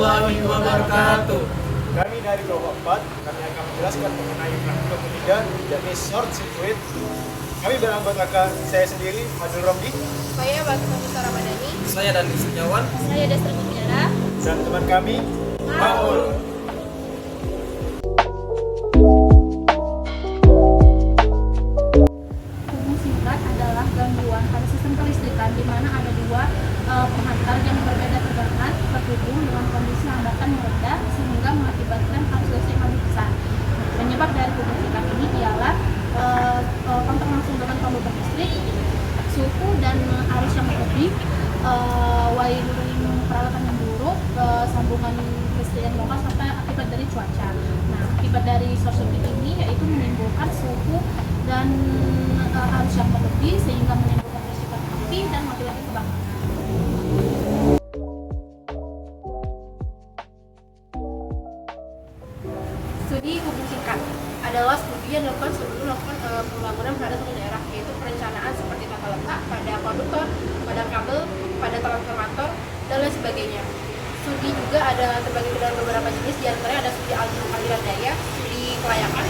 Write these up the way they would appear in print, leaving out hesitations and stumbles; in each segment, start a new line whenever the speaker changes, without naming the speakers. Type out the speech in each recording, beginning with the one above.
warahmatullahi wabarakatuh.
Kami dari kelompok 4, kami akan menjelaskan mengenai praktikum ketiga, yakni short circuit. Kami beranggotakan saya sendiri, Fadil Romdi,
Saya Bagus Ramadhani.
Saya Dani Setiawan.
Saya Destri Kutyara.
dan teman kami, Maul.
Hubung singkat adalah gangguan pada sistem kelistrikan di mana ada dua penghantar yang berbeda tegangan terhubung dengan kondisi hambatan yang rendah sehingga mengakibatkan arus listrik yang lebih besar. Penyebab dari hubung singkat ini ialah kontak langsung dengan pembuka listrik, suhu dan arus yang berlebih, wiring peralatan yang buruk, sambungan listrik yang lokal serta akibat dari cuaca. Nah, akibat dari short circuit ini yaitu menimbulkan suhu dan arus yang berlebih sehingga menimbulkan risiko api dan mati-mati kebakaran.
Studi hubung singkat adalah studi yang dilakukan sebelum melakukan pembangunan pada suatu daerah, yaitu perencanaan seperti tata letak pada konduktor, pada kabel, pada transformator, dan lain sebagainya. Studi juga ada terbagi ke dalam beberapa jenis, diantaranya ada studi aliran daya, studi kelayakan,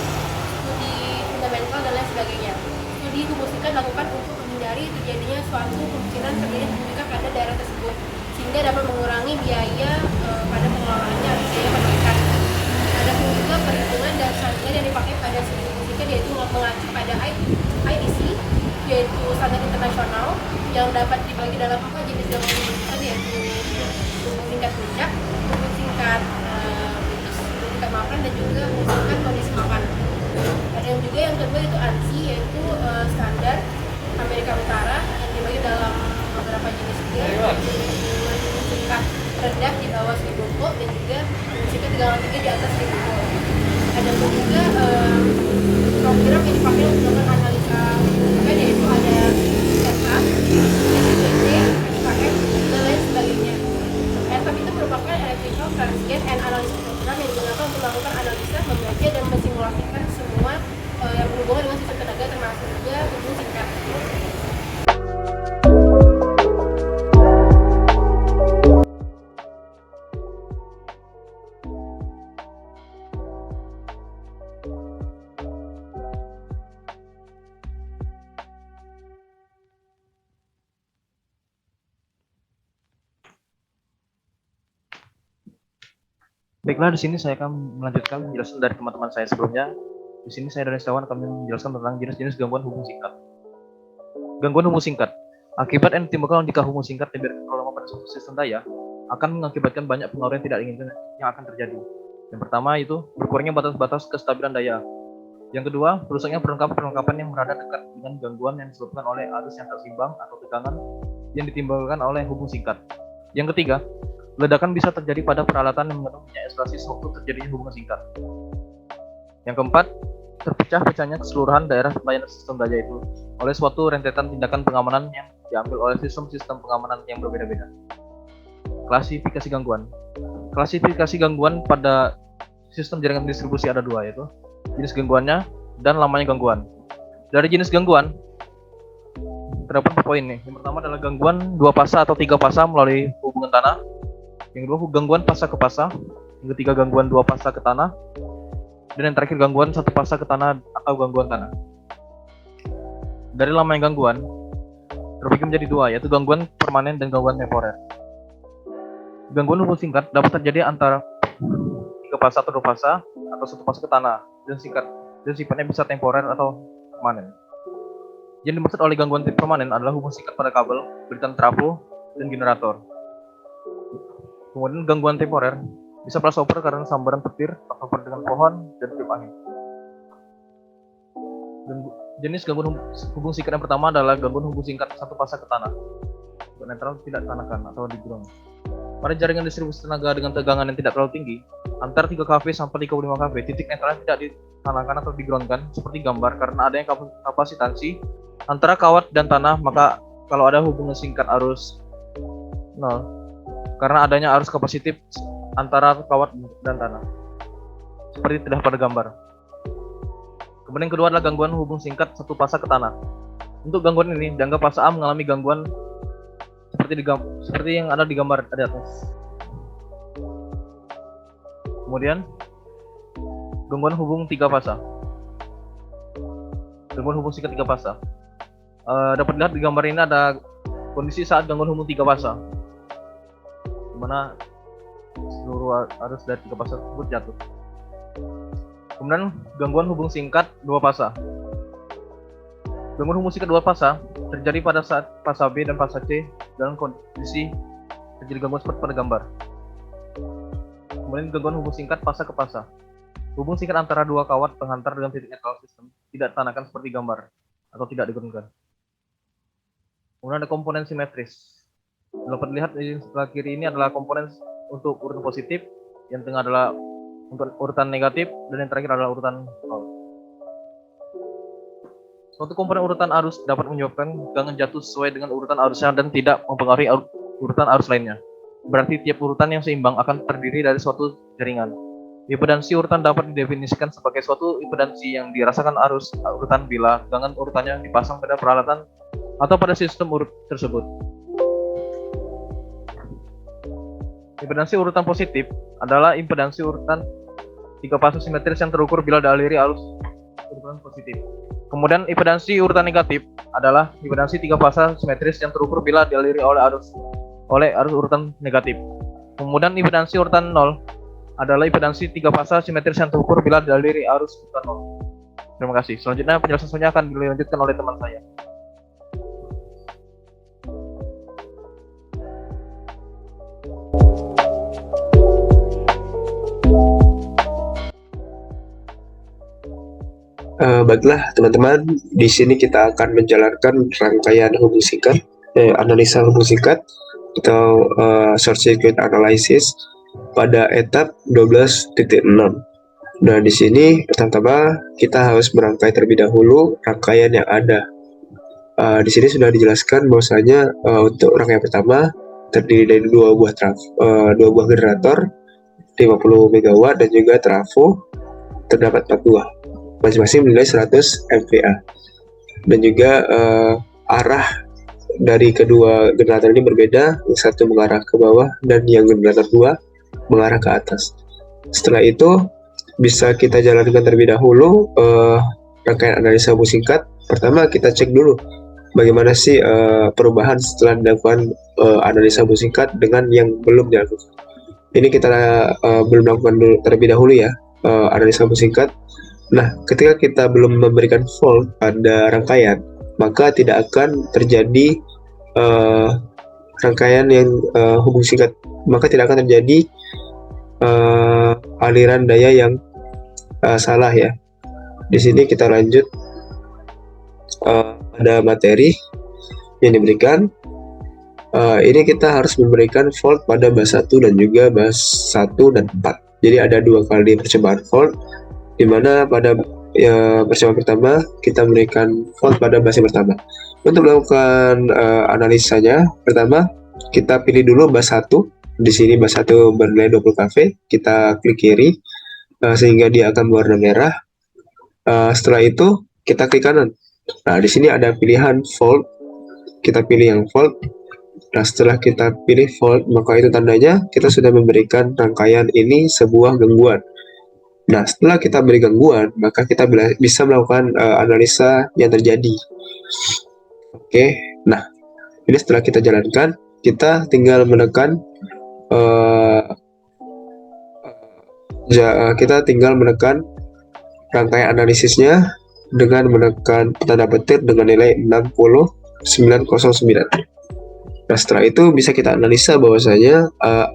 studi fundamental, dan lain sebagainya. Studi hubung singkat dilakukan untuk menghindari terjadinya suatu kemungkinan terjadi hubung singkat pada daerah tersebut, sehingga dapat mengurangi biaya pada pengelolaannya atau biaya perbaikan. Ada pun juga perhitungan dan standar yang dipakai pada studi hubung singkat, yaitu mengacu pada IEC, yaitu standar internasional yang dapat dibagi dalam 4 jenis gangguan hubung singkat, yaitu hubung singkat puncak, hubung singkat putus, hubung singkat mapan, dan juga hubung singkat kondisi mapan. Ada yang juga yang kedua itu ANSI, yaitu standar Amerika Utara yang dibagi dalam beberapa jenis juga, yaitu hubung singkat rendah di bawah 1000 volt dan juga hubung singkat 3 di atas 1000 volt. Ada pun juga program yang dipakai untuk melakukan analisa hubung singkat, yaitu ada ETAP, SPT, SKM, dan lain sebagainya. ETAP itu merupakan Electrical Transient and Analysis Program yang digunakan untuk melakukan analisa, membaca, dan mensimulasikan semua yang berhubungan dengan sistem tenaga termasuk juga hubung singkat.
Baiklah, di sini saya akan melanjutkan penjelasan dari teman-teman saya sebelumnya. Di sini saya dari Setiawan akan menjelaskan tentang jenis-jenis gangguan hubung singkat. Gangguan hubung singkat. Akibat yang ditimbulkan jika hubung singkat dibiarkan terlalu lama pada suatu sistem daya akan mengakibatkan banyak pengaruh yang tidak diinginkan yang akan terjadi. Yang pertama itu berkurangnya batas-batas kestabilan daya. Yang kedua, rusaknya perlengkapan yang berada dekat dengan gangguan yang disebabkan oleh arus yang tak seimbang atau tegangan yang ditimbulkan oleh hubung singkat. Yang ketiga, ledakan bisa terjadi pada peralatan yang mengandung minyak ekstraksi sewaktu terjadinya hubungan singkat. Yang keempat, terpecah-pecahnya keseluruhan daerah pelayanan sistem daya itu oleh suatu rentetan tindakan pengamanan yang diambil oleh sistem-sistem pengamanan yang berbeda-beda. Klasifikasi gangguan. Klasifikasi gangguan pada sistem jaringan distribusi ada dua, yaitu jenis gangguannya dan lamanya gangguan. Dari jenis gangguan terdapat 4 poin nih. Yang pertama adalah gangguan 2 fasa atau 3 fasa melalui hubungan tanah. Yang kedua gangguan fasa ke fasa. Yang ketiga gangguan 2 fasa ke tanah. Dan yang terakhir gangguan 1 fasa ke tanah atau gangguan tanah. Dari lamanya gangguan terbagi menjadi 2, yaitu gangguan permanen dan gangguan temporer. Gangguan hubung singkat dapat terjadi antara 3 fasa atau 2 fasa atau 1 fasa ke tanah dan sifatnya bisa temporer atau permanen. Yang dimaksud oleh gangguan permanen adalah hubung singkat pada kabel, belitan trafo, dan generator. Kemudian gangguan temporer bisa crossover karena sambaran petir, crossover dengan pohon, dan tiup angin. Jenis gangguan hubung singkat yang pertama adalah gangguan hubung singkat 1 fasa ke tanah. Untuk netral tidak tanahkan atau di ground. Pada jaringan distribusi tenaga dengan tegangan yang tidak terlalu tinggi, antara 3 kV sampai 35 kV, titik netral tidak ditanahkan atau digroundkan seperti gambar karena adanya kapasitansi antara kawat dan tanah, maka kalau ada hubungan singkat arus 0 karena adanya arus kapasitif antara kawat dan tanah seperti tidak pada gambar. Kemudian yang kedua adalah gangguan hubung singkat 1 fasa ke tanah. Untuk gangguan ini dianggap fasa A mengalami gangguan seperti yang ada di gambar di atas. Kemudian gangguan hubung 3 fasa. Gangguan hubung singkat 3 fasa. Dapat dilihat di gambar ini ada kondisi saat gangguan hubung 3 fasa, di mana seluruh arus dari 3 fasa tersebut jatuh. Kemudian gangguan hubung singkat 2 fasa. Gangguan hubung singkat 2 fasa terjadi pada saat fasa B dan fasa C dalam kondisi terjadi gangguan seperti pada gambar. Kemudian gangguan hubung singkat fasa ke fasa. Hubung singkat antara dua kawat penghantar dengan titik netral sistem tidak ditanakan seperti gambar atau tidak digunakan. Kemudian ada komponen simetris. Dapat dilihat di sebelah kiri ini adalah komponen untuk urutan positif, yang tengah adalah untuk urutan negatif, dan yang terakhir adalah urutan nol. Suatu komponen urutan arus dapat menyebabkan tegangan jatuh sesuai dengan urutan arusnya dan tidak mempengaruhi urutan arus lainnya. Berarti tiap urutan yang seimbang akan terdiri dari suatu jaringan. Impedansi urutan dapat didefinisikan sebagai suatu impedansi yang dirasakan arus urutan bila tegangan urutannya dipasang pada peralatan atau pada sistem urut tersebut. Impedansi urutan positif adalah impedansi urutan 3 fasa simetris yang terukur bila dialiri arus urutan positif. Kemudian impedansi urutan negatif adalah impedansi 3 fasa simetris yang terukur bila dialiri oleh arus urutan negatif. Kemudian impedansi urutan 0 adalah impedansi 3 fasa simetris yang terukur bila dialiri arus urutan 0. Terima kasih. Selanjutnya penjelasan selanjutnya akan dilanjutkan oleh teman saya.
Baiklah teman-teman, di sini kita akan menjalankan rangkaian hubung singkat, analisa hubung singkat atau short circuit analysis pada etap 12.6. Nah, di sini pertama kita harus merangkai terlebih dahulu rangkaian yang ada. Di sini sudah dijelaskan bahwasanya untuk rangkaian pertama terdiri dari dua buah generator 50 MW dan juga trafo terdapat 4 buah, masing-masing bernilai 100 MVA, dan juga arah dari kedua generator ini berbeda, yang satu mengarah ke bawah dan yang generator 2 mengarah ke atas. Setelah itu bisa kita jalankan terlebih dahulu rangkaian analisa hubung singkat. Pertama kita cek dulu bagaimana sih perubahan setelah dilakukan analisa hubung singkat dengan yang belum dilakukan. Ini kita belum lakukan terlebih dahulu ya, analisa hubung singkat. Nah, ketika kita belum memberikan fault pada rangkaian, maka tidak akan terjadi rangkaian yang hubung singkat, maka tidak akan terjadi aliran daya yang salah ya. Di sini kita lanjut pada materi yang diberikan. Ini kita harus memberikan fault pada bus 1 dan juga bus 1 dan 4. Jadi ada 2 kali percobaan fault, di mana pada percobaan pertama kita memberikan fault pada bus yang pertama. Untuk melakukan analisanya, pertama kita pilih dulu bus 1. Di sini bus 1 bernilai 20 kV, kita klik kiri sehingga dia akan berwarna merah. Setelah itu kita klik kanan. Nah, di sini ada pilihan fault. Kita pilih yang fault. Nah, setelah kita pilih fault, maka itu tandanya kita sudah memberikan rangkaian ini sebuah gangguan. Nah, setelah kita beri gangguan, maka kita bisa melakukan analisa yang terjadi. Oke, nah ini setelah kita jalankan, kita tinggal menekan rangkaian analisisnya dengan menekan tanda petir dengan nilai 60909. Nah, setelah itu bisa kita analisa bahwasanya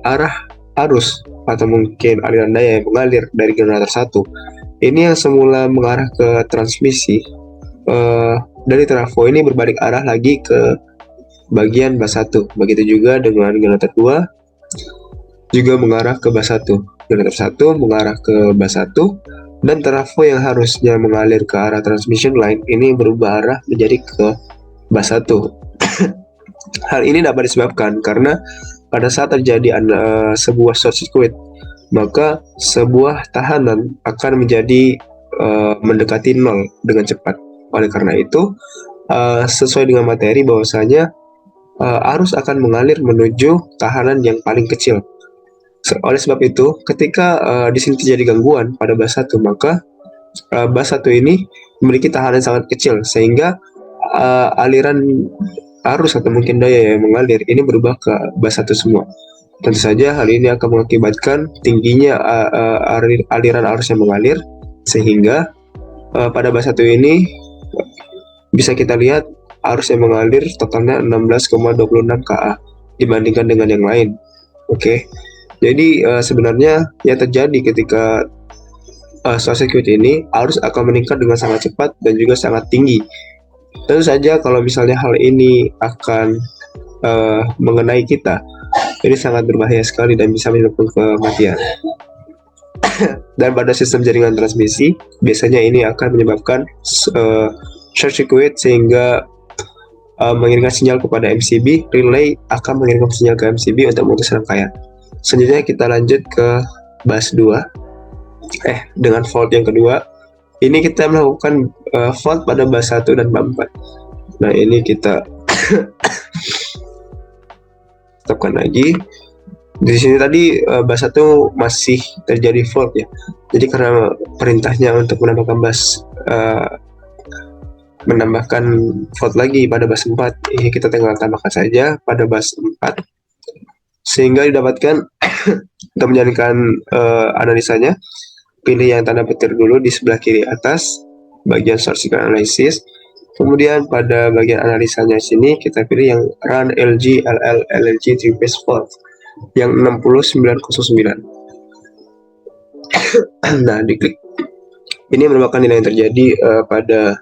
arah arus atau mungkin aliran daya yang mengalir dari generator 1 ini yang semula mengarah ke transmisi dari trafo ini berbalik arah lagi ke bagian bus 1. Begitu juga dengan generator 2 juga mengarah ke bus 1. Generator 1 mengarah ke bus 1 dan trafo yang harusnya mengalir ke arah transmission line ini berubah arah menjadi ke bus 1. Hal ini dapat disebabkan karena pada saat terjadi sebuah short circuit, maka sebuah tahanan akan menjadi mendekati nol dengan cepat. Oleh karena itu, sesuai dengan materi bahwasanya arus akan mengalir menuju tahanan yang paling kecil. Oleh sebab itu, ketika di sini terjadi gangguan pada bus 1, maka bus 1 ini memiliki tahanan sangat kecil, sehingga aliran arus atau mungkin daya yang mengalir ini berubah ke bus 1 semua. Tentu saja hal ini akan mengakibatkan tingginya aliran arus yang mengalir, sehingga pada bus 1 ini bisa kita lihat arus yang mengalir totalnya 16,26 kA dibandingkan dengan yang lain. Oke. Jadi sebenarnya yang terjadi ketika short circuit ini, arus akan meningkat dengan sangat cepat dan juga sangat tinggi. Tentu saja kalau misalnya hal ini akan mengenai kita, ini sangat berbahaya sekali dan bisa menyebabkan kematian. Dan pada sistem jaringan transmisi, biasanya ini akan menyebabkan short circuit sehingga mengirimkan sinyal kepada MCB, relay akan mengirimkan sinyal ke MCB untuk memutus rangkaian. Selanjutnya kita lanjut ke bus 2. Dengan fault yang kedua, ini kita melakukan fault pada bus 1 dan bus 4. Nah, ini kita stopkan lagi. Di sini tadi bus 1 masih terjadi fault ya. Jadi karena perintahnya untuk menambahkan fault lagi pada bus 4, ini kita tinggal tambahkan saja pada bus 4 sehingga didapatkan. Untuk menjalankan analisanya, pilih yang tanda petir dulu di sebelah kiri atas bagian short circuit analysis. Kemudian pada bagian analisanya sini kita pilih yang run LG LL LLG 3 phase fault yang 6909. Nah, diklik. Ini merupakan nilai yang terjadi pada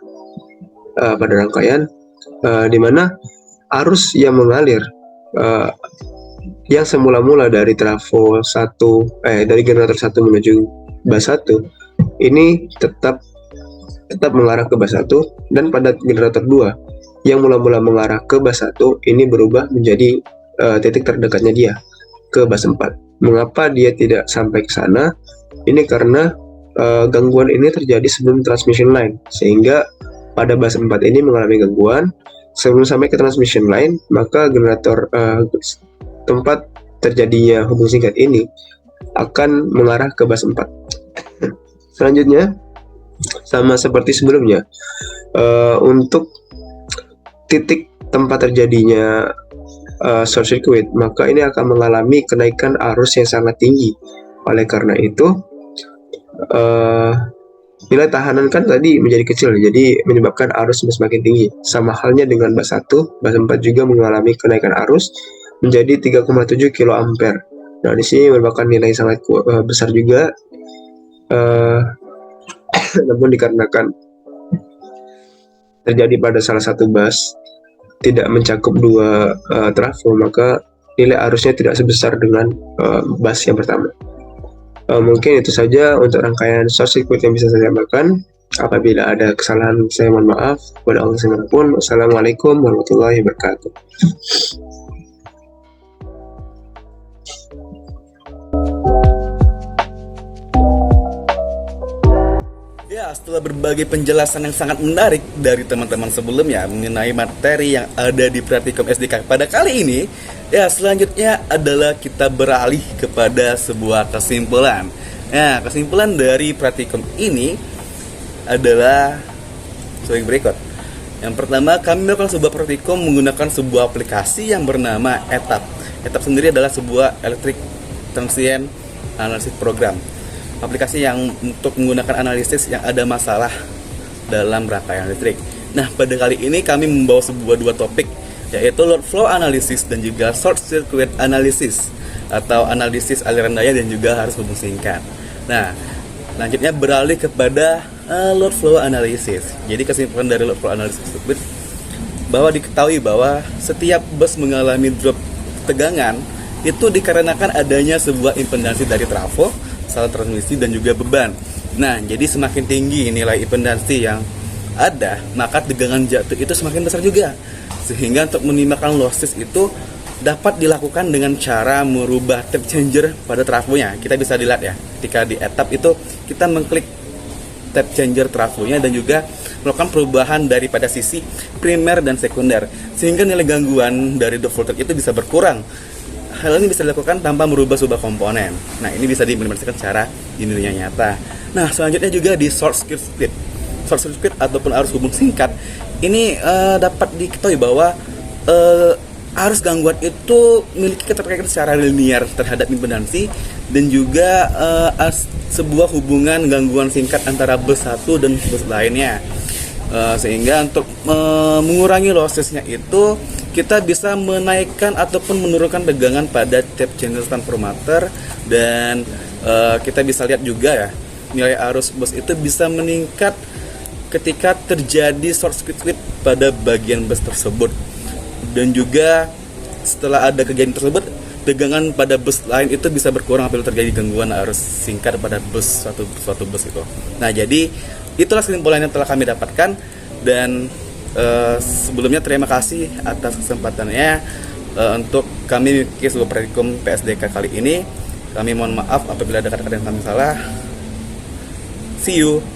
rangkaian di mana arus yang mengalir yang semula-mula dari trafo dari generator 1 menuju bus 1 ini tetap mengarah ke bus 1, dan pada generator 2 yang mula-mula mengarah ke bus 1 ini berubah menjadi titik terdekatnya dia ke bus 4. Mengapa dia tidak sampai ke sana? Ini karena gangguan ini terjadi sebelum transmission line, sehingga pada bus 4 ini mengalami gangguan. Sebelum sampai ke transmission line, maka generator tempat terjadinya hubung singkat ini akan mengarah ke bus 4. Selanjutnya, sama seperti sebelumnya, untuk titik tempat terjadinya short circuit, maka ini akan mengalami kenaikan arus yang sangat tinggi. Oleh karena itu, nilai tahanan kan tadi menjadi kecil, jadi menyebabkan arus semakin tinggi. Sama halnya dengan bus 1, bus 4 juga mengalami kenaikan arus menjadi 3,7 kA. Nah, di sini merupakan nilai sangat besar juga. Namun dikarenakan terjadi pada salah satu bus tidak mencakup 2 trafo, maka nilai arusnya tidak sebesar dengan bus yang pertama. Mungkin itu saja untuk rangkaian short circuit yang bisa saya sampaikan. Apabila ada kesalahan, saya mohon maaf. Kepada Allah pun. Wassalamualaikum warahmatullahi wabarakatuh.
Ya, setelah berbagai penjelasan yang sangat menarik dari teman-teman sebelumnya mengenai materi yang ada di Praktikum SDK pada kali ini, ya selanjutnya adalah kita beralih kepada sebuah kesimpulan. Nah, kesimpulan dari Praktikum ini adalah sebagai berikut. Yang pertama, kami melakukan sebuah praktikum menggunakan sebuah aplikasi yang bernama ETAP. ETAP sendiri adalah sebuah Electric Transient Analysis Program. Aplikasi yang untuk menggunakan analisis yang ada masalah dalam rangkaian listrik. Nah, pada kali ini kami membawa dua topik, yaitu load flow analysis dan juga short circuit analysis atau analisis aliran daya dan juga harus hubung singkat. Nah, selanjutnya beralih kepada load flow analysis. Jadi kesimpulan dari load flow analysis tersebut bahwa diketahui bahwa setiap bus mengalami drop tegangan itu dikarenakan adanya sebuah impedansi dari trafo, saluran transmisi dan juga beban. Nah, jadi semakin tinggi nilai impedansi yang ada, maka tegangan jatuh itu semakin besar juga. Sehingga untuk menimbulkan losses itu dapat dilakukan dengan cara merubah tap changer pada trafonya. Kita bisa dilihat ya, ketika di etap itu kita mengklik tap changer trafonya dan juga melakukan perubahan daripada sisi primer dan sekunder, sehingga nilai gangguan dari drop voltage itu bisa berkurang hal ini bisa dilakukan tanpa merubah sebuah komponen. Nah, ini bisa diimplementasikan secara di dunia nyata. Nah, selanjutnya juga di short circuit split. Short circuit ataupun arus hubung singkat ini dapat diketahui bahwa arus gangguan itu memiliki keterkaitan secara linear terhadap impedansi dan juga sebuah hubungan gangguan singkat antara bus satu dan bus lainnya. Sehingga untuk mengurangi lossesnya itu kita bisa menaikkan ataupun menurunkan tegangan pada tap channel transformator dan kita bisa lihat juga ya nilai arus bus itu bisa meningkat ketika terjadi short circuit pada bagian bus tersebut, dan juga setelah ada kejadian tersebut tegangan pada bus lain itu bisa berkurang apabila terjadi gangguan arus singkat pada bus suatu bus itu. Nah, jadi itulah kesimpulan yang telah kami dapatkan, dan sebelumnya terima kasih atas kesempatannya untuk kami mengikuti sebuah praktikum PSDK kali ini. Kami mohon maaf apabila ada kata-kata yang kami salah. See you.